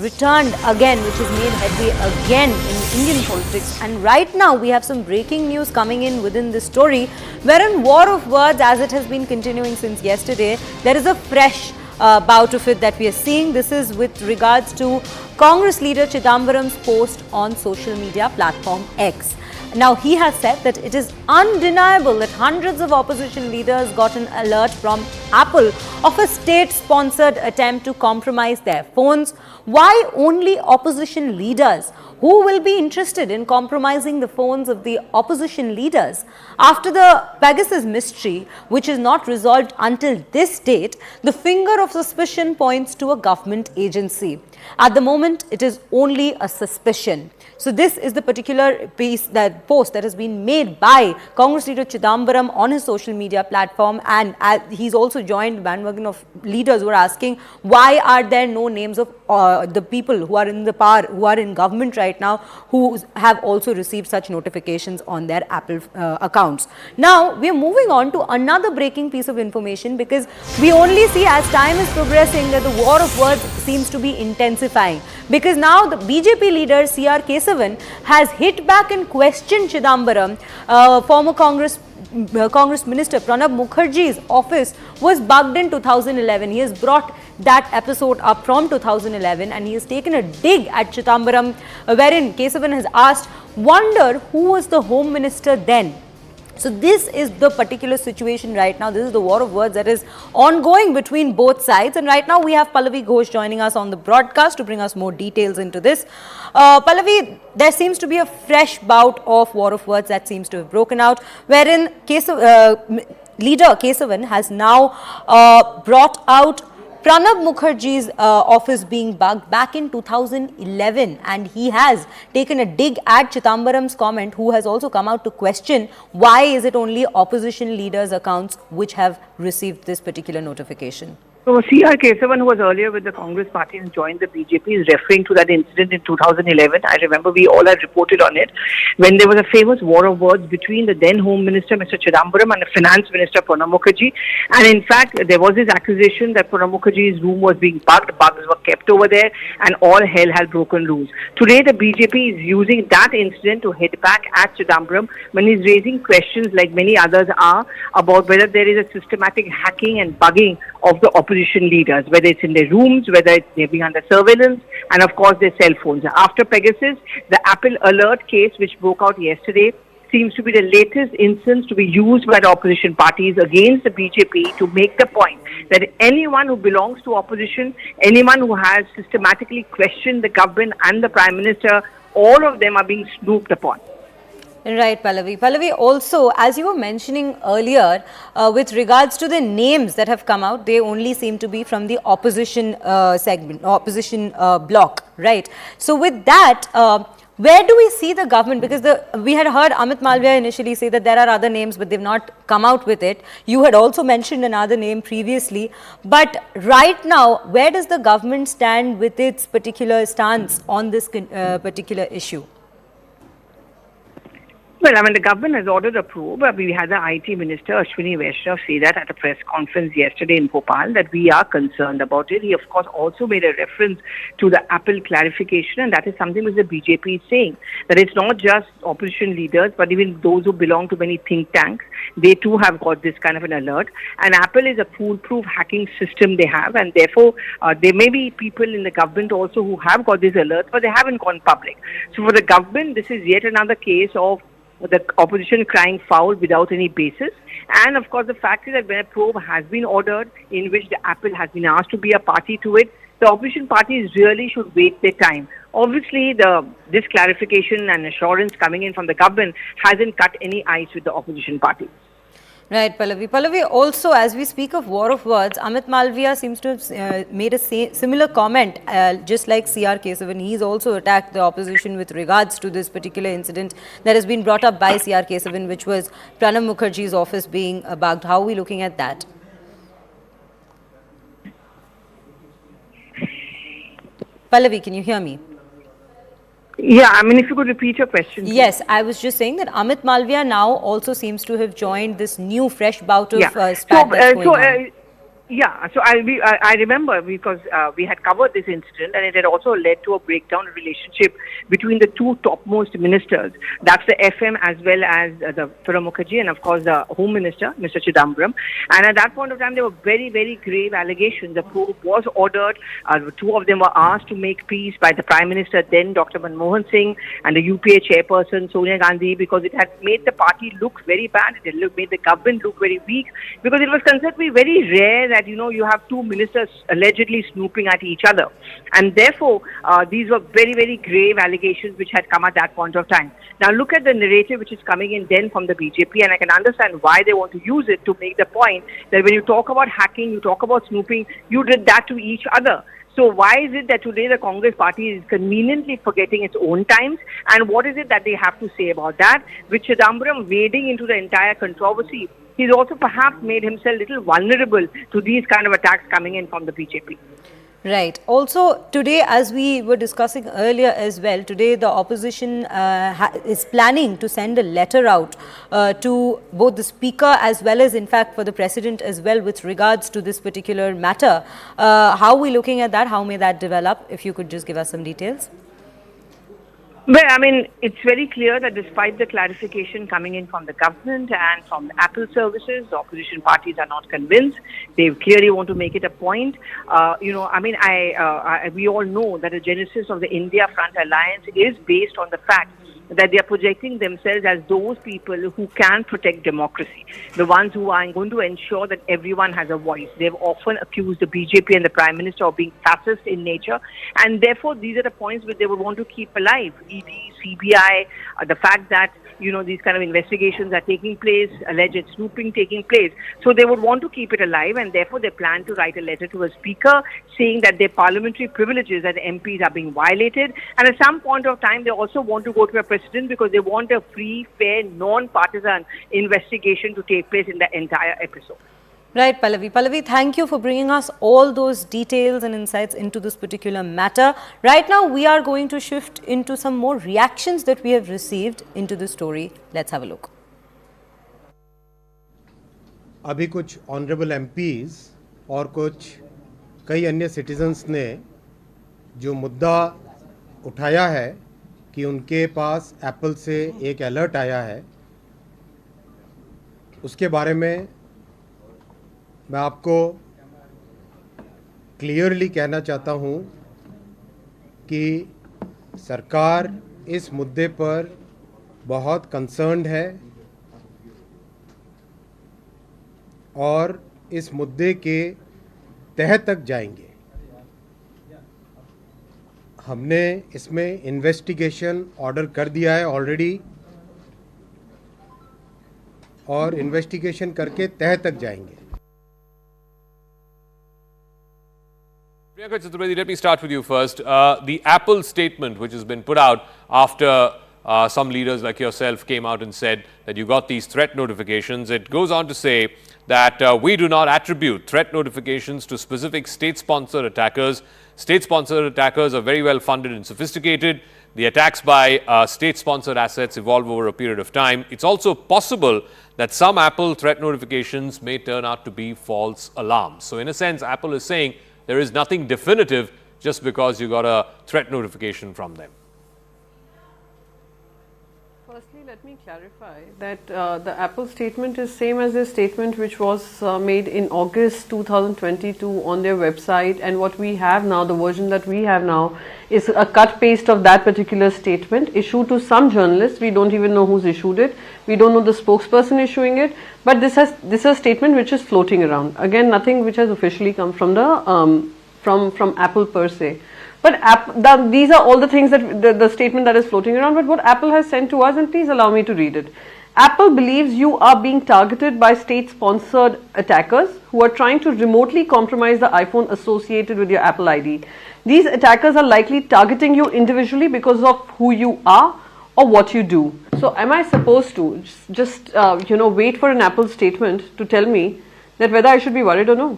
returned again, which has made headway again in Indian politics. And right now we have some breaking news coming in within this story, wherein war of words, as it has been continuing since yesterday, there is a fresh bout of it that we are seeing. This is with regards to Congress leader Chidambaram's post on social media platform X. Now, he has said that it is undeniable that hundreds of opposition leaders got an alert from Apple of a state-sponsored attempt to compromise their phones. Why only opposition leaders? Who will be interested in compromising the phones of the opposition leaders? After the Pegasus mystery, which is not resolved until this date, the finger of suspicion points to a government agency. At the moment, it is only a suspicion. So this is the particular post that has been made by Congress leader Chidambaram on his social media platform, and he's also joined the bandwagon of leaders who are asking why are there no names of the people who are in the power, who are in government right now, who have also received such notifications on their Apple accounts. Now we are moving on to another breaking piece of information, because we only see as time is progressing that the war of words seems to be intensifying, because now the BJP leader CR Kesavan has hit back and questioned Chidambaram. Former Congress Minister Pranab Mukherjee's office was bugged in 2011. He has brought that episode up from 2011 and he has taken a dig at Chidambaram, wherein Kesavan has asked, wonder who was the Home Minister then? So this is the particular situation right now. This is the war of words that is ongoing between both sides. And right now we have Pallavi Ghosh joining us on the broadcast to bring us more details into this. Pallavi, there seems to be a fresh bout of war of words that seems to have broken out, wherein leader Kesavan has now brought out Pranab Mukherjee's office being bugged back in 2011, and he has taken a dig at Chidambaram's comment, who has also come out to question why is it only opposition leaders' accounts which have received this particular notification. So, CR Kesavan, who was earlier with the Congress party and joined the BJP, is referring to that incident in 2011. I remember we all had reported on it, when there was a famous war of words between the then Home Minister, Mr. Chidambaram, and the Finance Minister, Pranab Mukherjee. And in fact, there was this accusation that Pranab Mukherjee's room was being bugged, bugs were kept over there, and all hell had broken loose. Today, the BJP is using that incident to hit back at Chidambaram when he's raising questions, like many others are, about whether there is a systematic hacking and bugging of the opposition leaders, whether it's in their rooms, whether they're being under surveillance, and of course their cell phones. After Pegasus, the Apple alert case, which broke out yesterday, seems to be the latest instance to be used by the opposition parties against the BJP to make the point that anyone who belongs to opposition, anyone who has systematically questioned the government and the Prime Minister, all of them are being snooped upon. Right, Pallavi. Pallavi, also, as you were mentioning earlier, with regards to the names that have come out, they only seem to be from the opposition segment, opposition bloc, right? So with that, where do we see the government? Because we had heard Amit Malviya initially say that there are other names, but they've not come out with it. You had also mentioned another name previously. But right now, where does the government stand with its particular stance on this particular issue? Well, I mean, the government has ordered a probe. We had the IT Minister, Ashwini Vaishnav, say that at a press conference yesterday in Bhopal, that we are concerned about it. He, of course, also made a reference to the Apple clarification, and that is something which the BJP is saying, that it's not just opposition leaders, but even those who belong to many think tanks, they too have got this kind of an alert. And Apple is a foolproof hacking system they have, and therefore, there may be people in the government also who have got this alert, but they haven't gone public. So for the government, this is yet another case of the opposition crying foul without any basis. And of course, the fact is that when a probe has been ordered, in which the Apple has been asked to be a party to it, the opposition parties really should wait their time. Obviously, this clarification and assurance coming in from the government hasn't cut any ice with the opposition parties. Right, Pallavi. Pallavi, also, as we speak of war of words, Amit Malviya seems to have made a similar comment, just like CR Kesavan. He's also attacked the opposition with regards to this particular incident that has been brought up by CR Kesavan, which was Pranab Mukherjee's office being bugged. How are we looking at that? Pallavi, can you hear me? Yeah, I mean, if you could repeat your question. Please. Yes, I was just saying that Amit Malviya now also seems to have joined this new fresh bout of spat that's going on. Yeah, so I remember because we had covered this incident, and it had also led to a breakdown in relationship between the two topmost ministers. That's the FM as well as the Pranab Mukherjee, and of course the Home Minister, Mr. Chidambaram. And at that point of time, there were very, very grave allegations. The probe was ordered. Two of them were asked to make peace by the Prime Minister, then Dr. Manmohan Singh, and the UPA chairperson Sonia Gandhi, because it had made the party look very bad. It had made the government look very weak, because it was considered to be very rare that, you have two ministers allegedly snooping at each other. And therefore, these were very, very grave allegations which had come at that point of time. Now look at the narrative which is coming in then from the BJP, and I can understand why they want to use it to make the point that when you talk about hacking, you talk about snooping, you did that to each other. So why is it that today the Congress party is conveniently forgetting its own times? And what is it that they have to say about that? With Chidambaram wading into the entire controversy, he's also perhaps made himself a little vulnerable to these kind of attacks coming in from the BJP. Right. Also, today, as we were discussing earlier as well, today the opposition is planning to send a letter out to both the Speaker as well as, in fact, for the President as well with regards to this particular matter. How are we looking at that? How may that develop? If you could just give us some details. Well, I mean, it's very clear that despite the clarification coming in from the government and from the Apple services, the opposition parties are not convinced. They clearly want to make it a point. We all know that the genesis of the India Front Alliance is based on the fact that they are projecting themselves as those people who can protect democracy, the ones who are going to ensure that everyone has a voice. They've often accused the BJP and the Prime Minister of being fascist in nature, and therefore these are the points which they would want to keep alive. ED, CBI, the fact that these kind of investigations are taking place, alleged snooping taking place. So they would want to keep it alive, and therefore they plan to write a letter to a speaker saying that their parliamentary privileges as MPs are being violated. And at some point of time, they also want to go to a president because they want a free, fair, non-partisan investigation to take place in the entire episode. Right, Pallavi. Pallavi, thank you for bringing us all those details and insights into this particular matter. Right now, we are going to shift into some more reactions that we have received into the story. Let's have a look. अभी कुछ honourable MPs और कुछ कई अन्य citizens ने जो मुद्दा उठाया है कि उनके पास एप्पल से एक अलर्ट आया है, उसके बारे में मैं आपको क्लियरली कहना चाहता हूं कि सरकार इस मुद्दे पर बहुत कंसर्न्ड है और इस मुद्दे के तह तक जाएंगे। हमने इसमें इन्वेस्टिगेशन ऑर्डर कर दिया है ऑलरेडी, और इन्वेस्टिगेशन करके तह तक जाएंगे। Priyanka Chaturvedi, let me start with you first. The Apple statement which has been put out after some leaders like yourself came out and said that you got these threat notifications. It goes on to say that we do not attribute threat notifications to specific state-sponsored attackers. State-sponsored attackers are very well funded and sophisticated. The attacks by state-sponsored assets evolve over a period of time. It's also possible that some Apple threat notifications may turn out to be false alarms. So in a sense, Apple is saying there is nothing definitive just because you got a threat notification from them. Firstly, let me clarify that the Apple statement is same as the statement which was made in August 2022 on their website, and what we have now, the version that we have now, is a cut paste of that particular statement issued to some journalists. We don't even know who's issued it. We don't know the spokesperson issuing it, but this is a statement which is floating around. Again, nothing which has officially come from the from Apple per se. But these are all the things that the statement that is floating around. But what Apple has sent to us, and please allow me to read it. Apple believes you are being targeted by state-sponsored attackers who are trying to remotely compromise the iPhone associated with your Apple ID. These attackers are likely targeting you individually because of who you are or what you do. So am I supposed to just wait for an Apple statement to tell me that whether I should be worried or no?